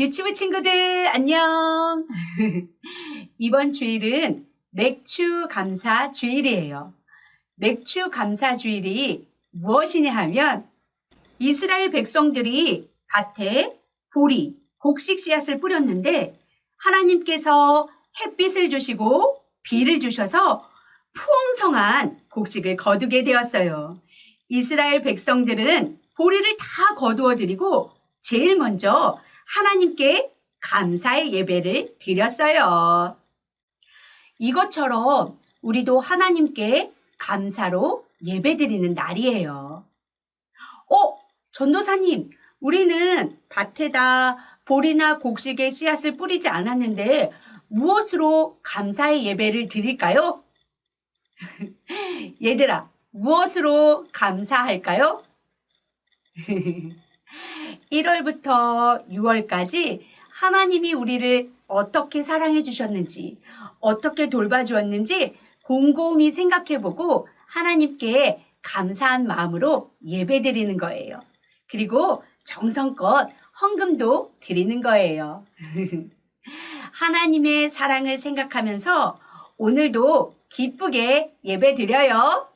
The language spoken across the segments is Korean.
유치부 친구들 안녕. 이번 주일은 맥주 감사 주일이에요. 맥주 감사 주일이 무엇이냐 하면 이스라엘 백성들이 밭에 보리, 곡식 씨앗을 뿌렸는데 하나님께서 햇빛을 주시고 비를 주셔서 풍성한 곡식을 거두게 되었어요. 이스라엘 백성들은 보리를 다 거두어 드리고 제일 먼저 하나님께 감사의 예배를 드렸어요. 이것처럼 우리도 하나님께 감사로 예배 드리는 날이에요. 전도사님, 우리는 밭에다 보리나 곡식의 씨앗을 뿌리지 않았는데 무엇으로 감사의 예배를 드릴까요? 얘들아, 무엇으로 감사할까요? 1월부터 6월까지 하나님이 우리를 어떻게 사랑해 주셨는지, 어떻게 돌봐주었는지 곰곰이 생각해보고 하나님께 감사한 마음으로 예배 드리는 거예요. 그리고 정성껏 헌금도 드리는 거예요. 하나님의 사랑을 생각하면서 오늘도 기쁘게 예배 드려요.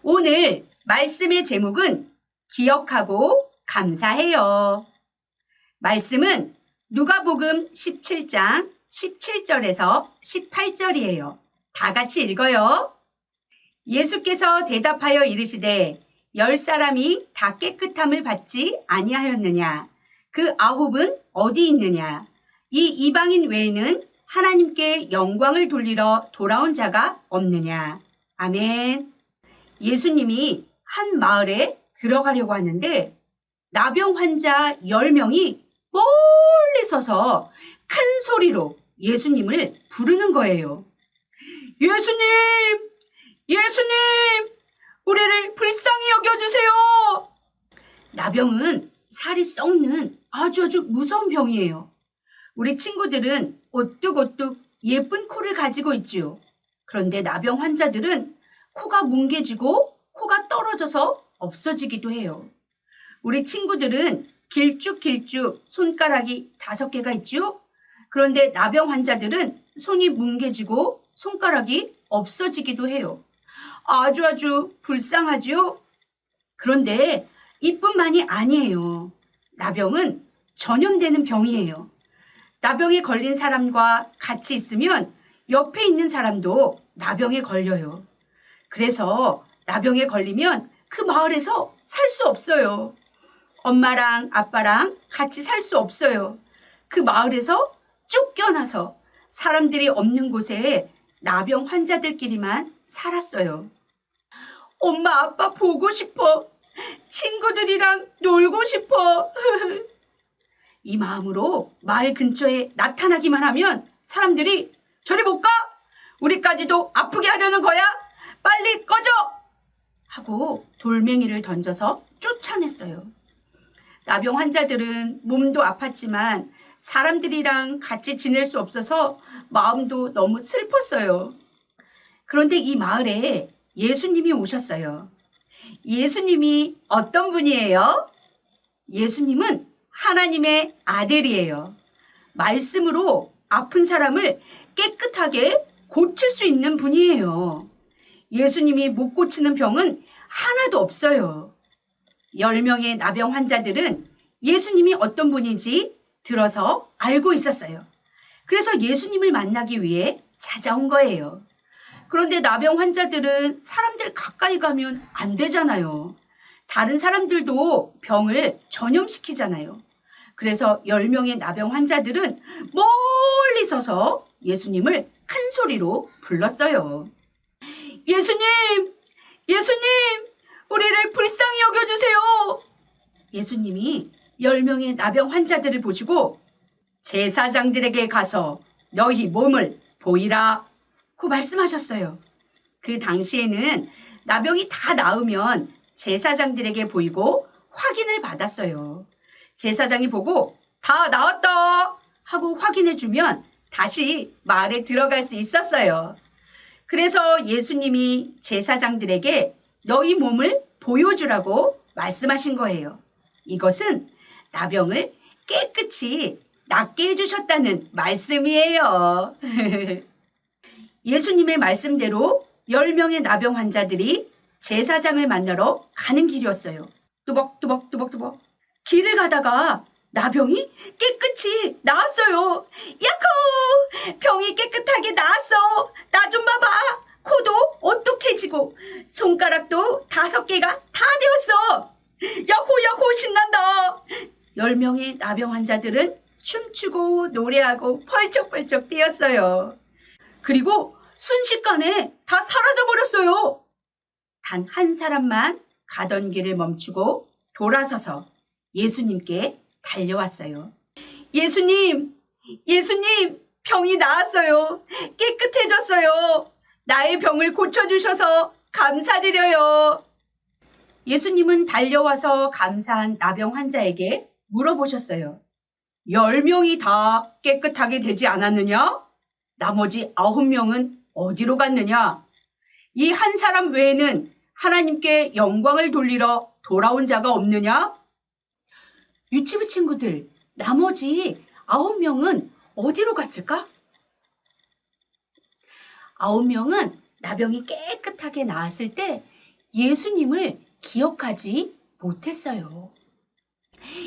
오늘 말씀의 제목은 기억하고 감사해요. 말씀은 누가복음 17장 17절에서 18절이에요. 다 같이 읽어요. 예수께서 대답하여 이르시되 10사람이 다 깨끗함을 받지 아니하였느냐? 그 9은 어디 있느냐? 이 이방인 외에는 하나님께 영광을 돌리러 돌아온 자가 없느냐? 아멘. 예수님이 한 마을에 들어가려고 하는데 나병 환자 10명이 멀리 서서 큰 소리로 예수님을 부르는 거예요. 예수님! 예수님! 우리를 불쌍히 여겨주세요! 나병은 살이 썩는 아주 무서운 병이에요. 우리 친구들은 오뚝오뚝 예쁜 코를 가지고 있지요. 그런데 나병 환자들은 코가 뭉개지고 코가 떨어져서 없어지기도 해요. 우리 친구들은 길쭉길쭉 손가락이 5개가 있죠? 그런데 나병 환자들은 손이 뭉개지고 손가락이 없어지기도 해요. 아주 불쌍하지요? 그런데 이뿐만이 아니에요. 나병은 전염되는 병이에요. 나병에 걸린 사람과 같이 있으면 옆에 있는 사람도 나병에 걸려요. 그래서 나병에 걸리면 그 마을에서 살 수 없어요. 엄마랑 아빠랑 같이 살 수 없어요. 그 마을에서 쫓겨나서 사람들이 없는 곳에 나병 환자들끼리만 살았어요. 엄마, 아빠 보고 싶어. 친구들이랑 놀고 싶어. 이 마음으로 마을 근처에 나타나기만 하면 사람들이 저리 못 가? 우리까지도 아프게 하려는 거야? 빨리 꺼져! 하고 돌멩이를 던져서 쫓아냈어요. 나병 환자들은 몸도 아팠지만 사람들이랑 같이 지낼 수 없어서 마음도 너무 슬펐어요. 그런데 이 마을에 예수님이 오셨어요. 예수님이 어떤 분이에요? 예수님은 하나님의 아들이에요. 말씀으로 아픈 사람을 깨끗하게 고칠 수 있는 분이에요. 예수님이 못 고치는 병은 하나도 없어요. 10명의 나병 환자들은 예수님이 어떤 분인지 들어서 알고 있었어요. 그래서 예수님을 만나기 위해 찾아온 거예요. 그런데 나병 환자들은 사람들 가까이 가면 안 되잖아요. 다른 사람들도 병을 전염시키잖아요. 그래서 10명의 나병 환자들은 멀리 서서 예수님을 큰 소리로 불렀어요. 예수님! 예수님! 우리를 불쌍히 여겨주세요! 예수님이 10명의 나병 환자들을 보시고 제사장들에게 가서 너희 몸을 보이라 고 말씀하셨어요. 그 당시에는 나병이 다 나으면 제사장들에게 보이고 확인을 받았어요. 제사장이 보고 다 나았다 하고 확인해주면 다시 마을에 들어갈 수 있었어요. 그래서 예수님이 제사장들에게 너희 몸을 보여주라고 말씀하신 거예요. 이것은 나병을 깨끗이 낫게 해주셨다는 말씀이에요. 예수님의 말씀대로 10명의 나병 환자들이 제사장을 만나러 가는 길이었어요. 뚜벅뚜벅. 길을 가다가 나병이 깨끗이 나았어요. 야호! 병이 깨끗하게 나았어. 나 좀 봐봐. 코도 오똑해지고 손가락도 5개가 다 되었어. 야호 신난다. 10명의 나병 환자들은 춤추고 노래하고 펄쩍펄쩍 뛰었어요. 그리고 순식간에 다 사라져버렸어요. 단 한 사람만 가던 길을 멈추고 돌아서서 예수님께 달려왔어요. 예수님, 병이 나았어요. 깨끗해졌어요. 나의 병을 고쳐주셔서 감사드려요. 예수님은 달려와서 감사한 나병 환자에게 물어보셨어요. 10명이 다 깨끗하게 되지 않았느냐? 나머지 9명은 어디로 갔느냐? 이 한 사람 외에는 하나님께 영광을 돌리러 돌아온 자가 없느냐? 유치부 친구들, 나머지 9명은 어디로 갔을까? 9명은 나병이 깨끗하게 나았을 때 예수님을 기억하지 못했어요.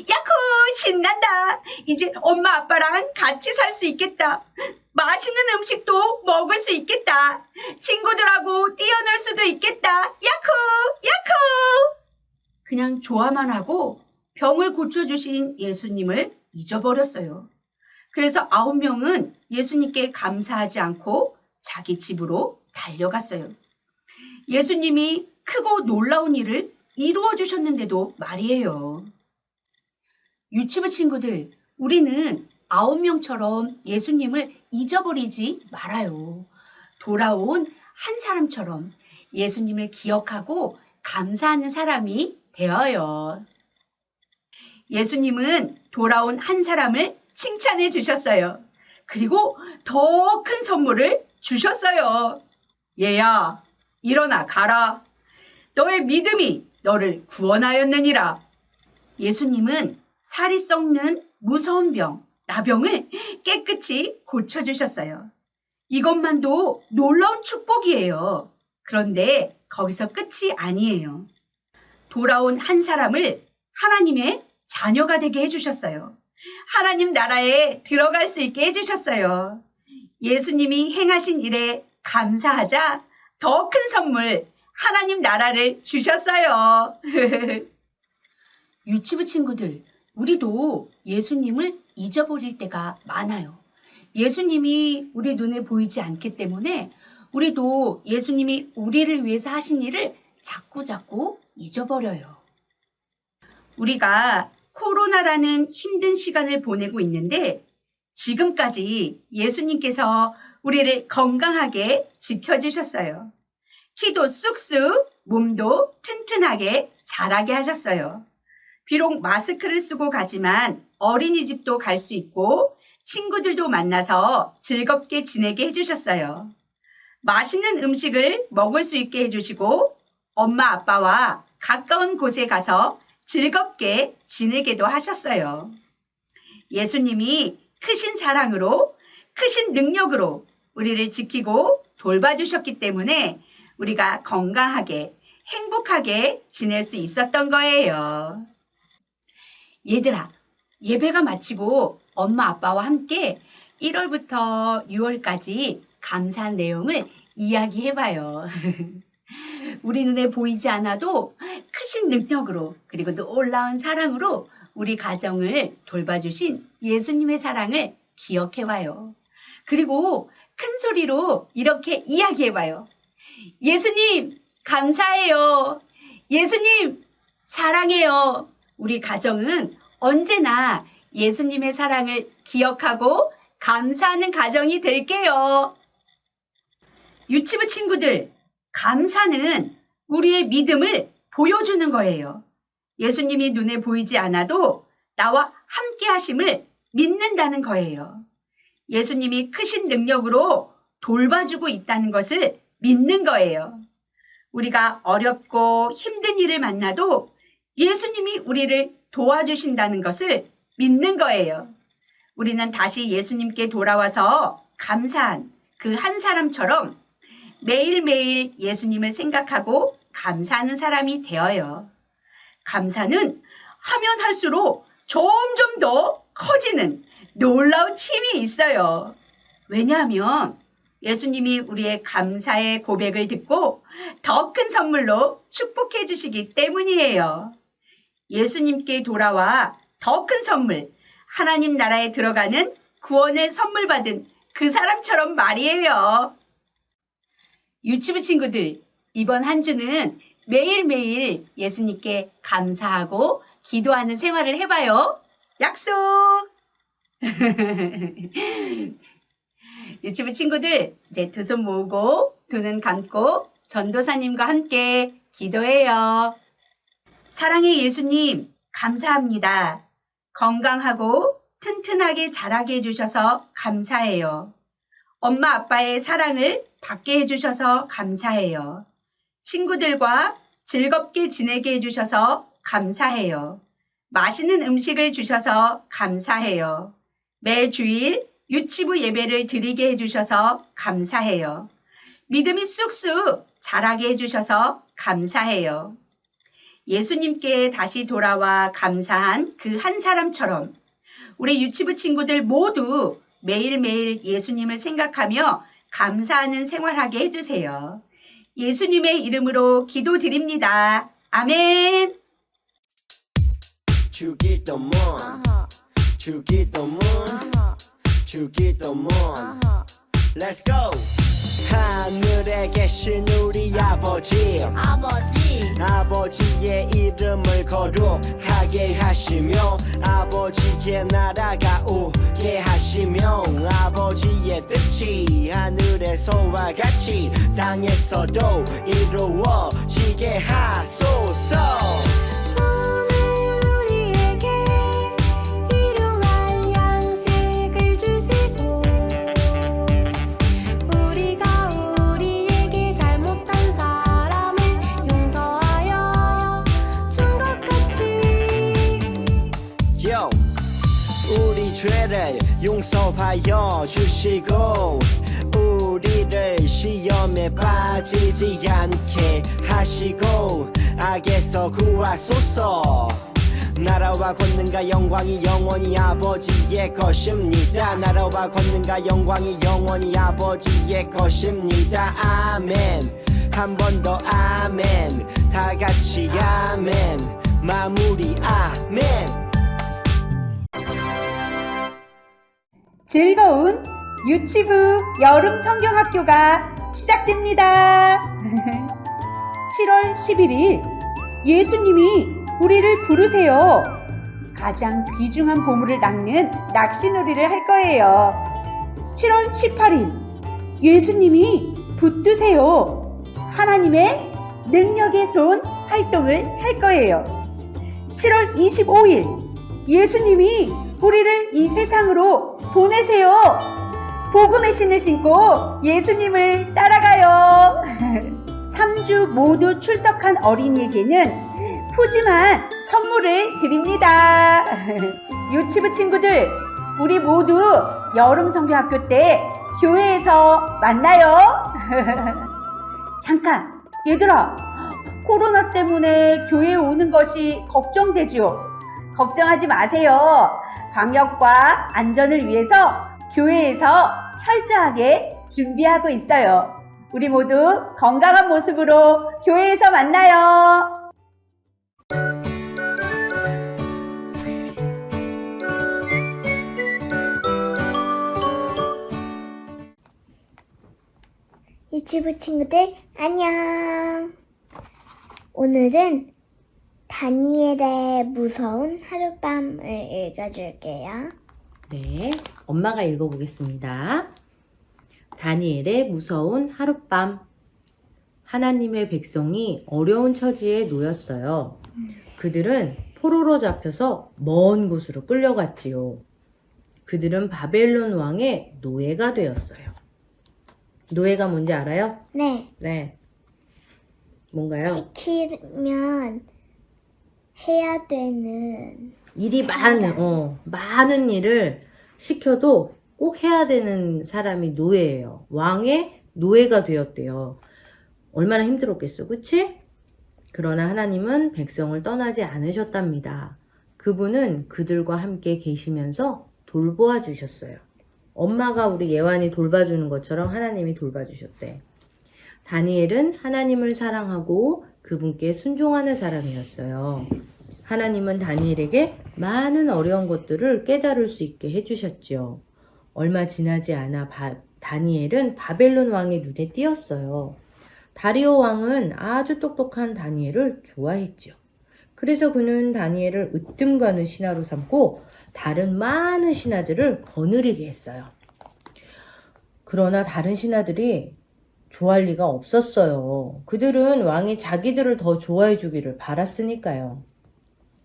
야호! 신난다. 이제 엄마 아빠랑 같이 살 수 있겠다. 맛있는 음식도 먹을 수 있겠다. 친구들하고 뛰어놀 수도 있겠다. 야호! 그냥 좋아만 하고 병을 고쳐주신 예수님을 잊어버렸어요. 그래서 9명은 예수님께 감사하지 않고 자기 집으로 달려갔어요. 예수님이 크고 놀라운 일을 이루어 주셨는데도 말이에요. 유치부 친구들, 우리는 9명처럼 예수님을 잊어버리지 말아요. 돌아온 한 사람처럼 예수님을 기억하고 감사하는 사람이 되어요. 예수님은 돌아온 한 사람을 칭찬해 주셨어요. 그리고 더 큰 선물을 주셨어요. 얘야, 일어나 가라. 너의 믿음이 너를 구원하였느니라. 예수님은 살이 썩는 무서운 병, 나병을 깨끗이 고쳐주셨어요. 이것만도 놀라운 축복이에요. 그런데 거기서 끝이 아니에요. 돌아온 한 사람을 하나님의 자녀가 되게 해주셨어요. 하나님 나라에 들어갈 수 있게 해주셨어요. 예수님이 행하신 일에 감사하자 더 큰 선물, 하나님 나라를 주셨어요. 유치부 친구들, 우리도 예수님을 잊어버릴 때가 많아요. 예수님이 우리 눈에 보이지 않기 때문에 우리도 예수님이 우리를 위해서 하신 일을 자꾸 잊어버려요. 우리가 코로나라는 힘든 시간을 보내고 있는데 지금까지 예수님께서 우리를 건강하게 지켜주셨어요. 키도 쑥쑥, 몸도 튼튼하게 자라게 하셨어요. 비록 마스크를 쓰고 가지만 어린이집도 갈 수 있고 친구들도 만나서 즐겁게 지내게 해주셨어요. 맛있는 음식을 먹을 수 있게 해주시고 엄마 아빠와 가까운 곳에 가서 즐겁게 지내게도 하셨어요. 예수님이 크신 사랑으로, 크신 능력으로 우리를 지키고 돌봐주셨기 때문에 우리가 건강하게, 행복하게 지낼 수 있었던 거예요. 얘들아, 예배가 마치고 엄마 아빠와 함께 1월부터 6월까지 감사한 내용을 이야기해봐요. 우리 눈에 보이지 않아도 크신 능력으로 그리고 놀라운 사랑으로 우리 가정을 돌봐주신 예수님의 사랑을 기억해봐요. 그리고 큰 소리로 이렇게 이야기해봐요. 예수님 감사해요. 예수님 사랑해요. 우리 가정은 언제나 예수님의 사랑을 기억하고 감사하는 가정이 될게요. 유치부 친구들, 감사는 우리의 믿음을 보여주는 거예요. 예수님이 눈에 보이지 않아도 나와 함께 하심을 믿는다는 거예요. 예수님이 크신 능력으로 돌봐주고 있다는 것을 믿는 거예요. 우리가 어렵고 힘든 일을 만나도 예수님이 우리를 도와주신다는 것을 믿는 거예요. 우리는 다시 예수님께 돌아와서 감사한 그 한 사람처럼 매일매일 예수님을 생각하고 감사하는 사람이 되어요. 감사는 하면 할수록 점점 더 커지는 놀라운 힘이 있어요. 왜냐하면 예수님이 우리의 감사의 고백을 듣고 더 큰 선물로 축복해 주시기 때문이에요. 예수님께 돌아와 더 큰 선물, 하나님 나라에 들어가는 구원을 선물 받은 그 사람처럼 말이에요. 유치부 친구들, 이번 한 주는 매일매일 예수님께 감사하고 기도하는 생활을 해봐요. 약속! 유치부 친구들, 이제 두 손 모으고 두 눈 감고 전도사님과 함께 기도해요. 사랑의 예수님, 감사합니다. 건강하고 튼튼하게 자라게 해주셔서 감사해요. 엄마 아빠의 사랑을 받게 해주셔서 감사해요. 친구들과 즐겁게 지내게 해주셔서 감사해요. 맛있는 음식을 주셔서 감사해요. 매주일 유치부 예배를 드리게 해주셔서 감사해요. 믿음이 쑥쑥 자라게 해주셔서 감사해요. 예수님께 다시 돌아와 감사한 그 한 사람처럼 우리 유치부 친구들 모두 매일매일 예수님을 생각하며 감사하는 생활하게 해주세요. 예수님의 이름으로 기도드립니다. 아멘. 주기도문 주기도문 주기도문 Let's go. 하늘에 계신 우리 아버지의 이름을 거룩하게 하시며 아버지의 나라가 오게 하시며 아버지의 뜻이 하늘에서와 같이 땅에서도 이루어지게 하소서. 우리가 우리에게 잘못한 사 인도하여 주시고 우리를 시험에 빠지지 않게 하시고 악에서 구하소서. 나라와 권능과 영광이 영원히 아버지의 것입니다. 나라와 권능과 영광이 영원히 아버지의 것입니다. 아멘. 한 번 더 아멘. 다 같이 아멘. 마무리 아멘. 즐거운 유치부 여름 성경학교가 시작됩니다. 7월 11일 예수님이 우리를 부르세요. 가장 귀중한 보물을 낚는 낚시놀이를 할 거예요. 7월 18일 예수님이 붙드세요. 하나님의 능력의 손 활동을 할 거예요. 7월 25일 예수님이 우리를 이 세상으로 보내세요. 복음의 신을 신고 예수님을 따라가요. 3주 모두 출석한 어린이에게는 푸짐한 선물을 드립니다. 유치부 친구들, 우리 모두 여름 성경학교 때 교회에서 만나요. 잠깐, 얘들아, 코로나 때문에 교회에 오는 것이 걱정되죠? 걱정하지 마세요. 방역과 안전을 위해서 교회에서 철저하게 준비하고 있어요. 우리 모두 건강한 모습으로 교회에서 만나요. 유치부 친구들 안녕. 오늘은 다니엘의 무서운 하룻밤을 읽어줄게요. 네, 엄마가 읽어보겠습니다. 다니엘의 무서운 하룻밤. 하나님의 백성이 어려운 처지에 놓였어요. 그들은 포로로 잡혀서 먼 곳으로 끌려갔지요. 그들은 바벨론 왕의 노예가 되었어요. 노예가 뭔지 알아요? 네. 네. 뭔가요? 시키면 해야 되는 일이 많은 일을 시켜도 꼭 해야 되는 사람이 노예예요. 왕의 노예가 되었대요. 얼마나 힘들었겠어, 그치? 그러나 하나님은 백성을 떠나지 않으셨답니다. 그분은 그들과 함께 계시면서 돌보아 주셨어요. 엄마가 우리 예완이 돌봐주는 것처럼 하나님이 돌봐주셨대. 다니엘은 하나님을 사랑하고 그분께 순종하는 사람이었어요. 하나님은 다니엘에게 많은 어려운 것들을 깨달을 수 있게 해주셨지요. 얼마 지나지 않아 다니엘은 바벨론 왕의 눈에 띄었어요. 다리오 왕은 아주 똑똑한 다니엘을 좋아했지요. 그래서 그는 다니엘을 으뜸가는 신하로 삼고 다른 많은 신하들을 거느리게 했어요. 그러나 다른 신하들이 좋아할 리가 없었어요. 그들은 왕이 자기들을 더 좋아해 주기를 바랐으니까요.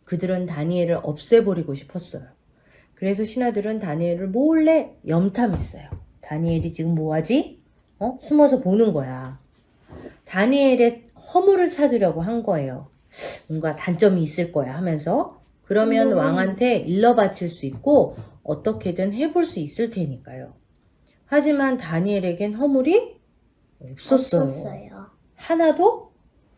그들은 다니엘을 없애버리고 싶었어요. 그래서 신하들은 다니엘을 몰래 염탐했어요. 다니엘이 지금 뭐하지? 숨어서 보는 거야. 다니엘의 허물을 찾으려고 한 거예요. 뭔가 단점이 있을 거야 하면서. 그러면 왕한테 일러 바칠 수 있고 어떻게든 해볼 수 있을 테니까요. 하지만 다니엘에겐 허물이 없었어요. 하나도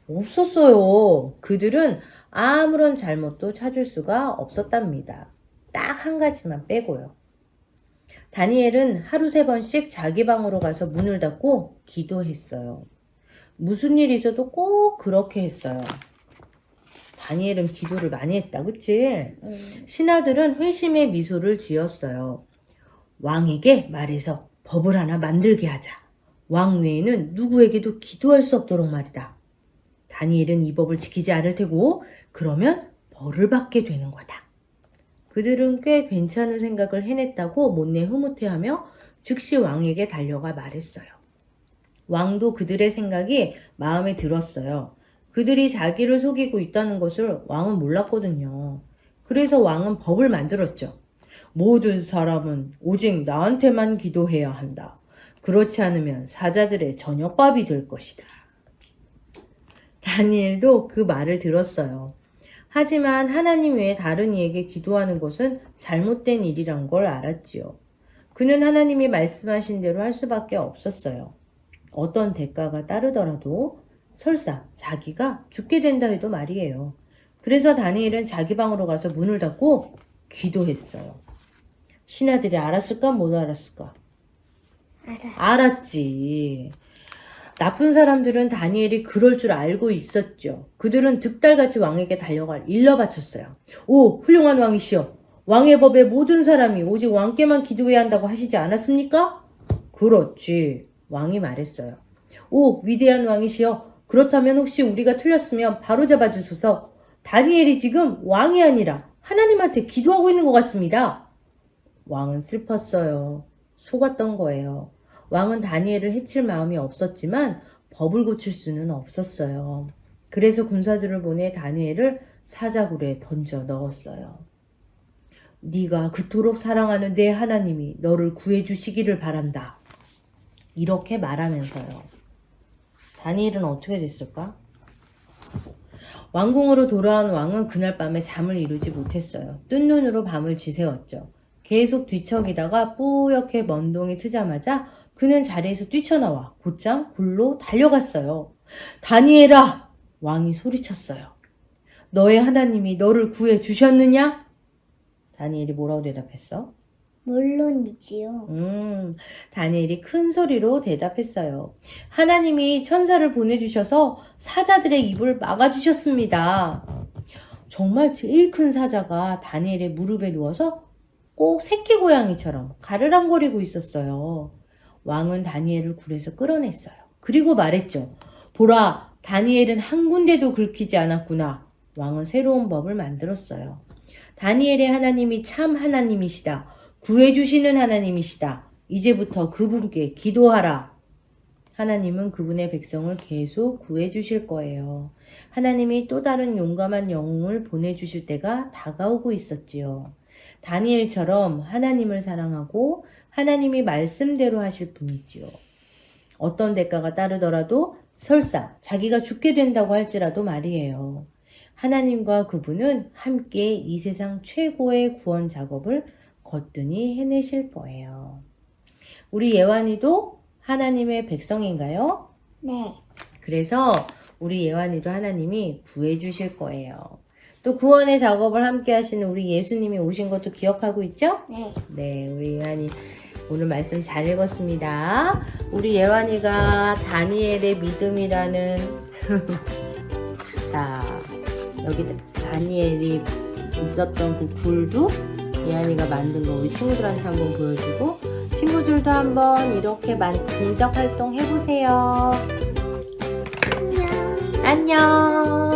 없었어요. 그들은 아무런 잘못도 찾을 수가 없었답니다. 딱 한 가지만 빼고요. 다니엘은 하루 3번씩 자기 방으로 가서 문을 닫고 기도했어요. 무슨 일이 있어도 꼭 그렇게 했어요. 다니엘은 기도를 많이 했다, 그치? 신하들은 회심의 미소를 지었어요. 왕에게 말해서 법을 하나 만들게 하자. 왕 외에는 누구에게도 기도할 수 없도록 말이다. 다니엘은 이 법을 지키지 않을 테고 그러면 벌을 받게 되는 거다. 그들은 꽤 괜찮은 생각을 해냈다고 못내 흐뭇해하며 즉시 왕에게 달려가 말했어요. 왕도 그들의 생각이 마음에 들었어요. 그들이 자기를 속이고 있다는 것을 왕은 몰랐거든요. 그래서 왕은 법을 만들었죠. 모든 사람은 오직 나한테만 기도해야 한다. 그렇지 않으면 사자들의 저녁밥이 될 것이다. 다니엘도 그 말을 들었어요. 하지만 하나님 외에 다른 이에게 기도하는 것은 잘못된 일이란 걸 알았지요. 그는 하나님이 말씀하신 대로 할 수밖에 없었어요. 어떤 대가가 따르더라도 설사 자기가 죽게 된다 해도 말이에요. 그래서 다니엘은 자기 방으로 가서 문을 닫고 기도했어요. 신하들이 알았을까 못 알았을까? 알았지. 나쁜 사람들은 다니엘이 그럴 줄 알고 있었죠. 그들은 득달같이 왕에게 달려가 일러 바쳤어요. 오, 훌륭한 왕이시여. 왕의 법에 모든 사람이 오직 왕께만 기도해야 한다고 하시지 않았습니까? 그렇지. 왕이 말했어요. 오, 위대한 왕이시여. 그렇다면 혹시 우리가 틀렸으면 바로잡아 주소서. 다니엘이 지금 왕이 아니라 하나님한테 기도하고 있는 것 같습니다. 왕은 슬펐어요. 속았던 거예요. 왕은 다니엘을 해칠 마음이 없었지만 법을 고칠 수는 없었어요. 그래서 군사들을 보내 다니엘을 사자굴에 던져 넣었어요. 네가 그토록 사랑하는 내 하나님이 너를 구해주시기를 바란다. 이렇게 말하면서요. 다니엘은 어떻게 됐을까? 왕궁으로 돌아온 왕은 그날 밤에 잠을 이루지 못했어요. 뜬 눈으로 밤을 지새웠죠. 계속 뒤척이다가 뿌옇게 먼동이 트자마자 그는 자리에서 뛰쳐나와 곧장 굴로 달려갔어요. 다니엘아! 왕이 소리쳤어요. 너의 하나님이 너를 구해 주셨느냐? 다니엘이 뭐라고 대답했어? 물론이지요. 다니엘이 큰 소리로 대답했어요. 하나님이 천사를 보내주셔서 사자들의 입을 막아주셨습니다. 정말 제일 큰 사자가 다니엘의 무릎에 누워서 꼭 새끼 고양이처럼 가르랑거리고 있었어요. 왕은 다니엘을 굴에서 끌어냈어요. 그리고 말했죠. 보라, 다니엘은 한 군데도 긁히지 않았구나. 왕은 새로운 법을 만들었어요. 다니엘의 하나님이 참 하나님이시다. 구해주시는 하나님이시다. 이제부터 그분께 기도하라. 하나님은 그분의 백성을 계속 구해주실 거예요. 하나님이 또 다른 용감한 영웅을 보내주실 때가 다가오고 있었지요. 다니엘처럼 하나님을 사랑하고 하나님이 말씀대로 하실 분이지요. 어떤 대가가 따르더라도 설사 자기가 죽게 된다고 할지라도 말이에요. 하나님과 그분은 함께 이 세상 최고의 구원 작업을 거뜬히 해내실 거예요. 우리 예완이도 하나님의 백성인가요? 네. 그래서 우리 예완이도 하나님이 구해주실 거예요. 또 구원의 작업을 함께 하시는 우리 예수님이 오신 것도 기억하고 있죠? 네. 네, 우리 예완이 오늘 말씀 잘 읽었습니다. 우리 예완이가 다니엘의 믿음이라는 자, 여기 다니엘이 있었던 그 굴도 예완이가 만든 거 우리 친구들한테 한번 보여주고 친구들도 한번 이렇게 동작 활동 해보세요. 안녕. 안녕.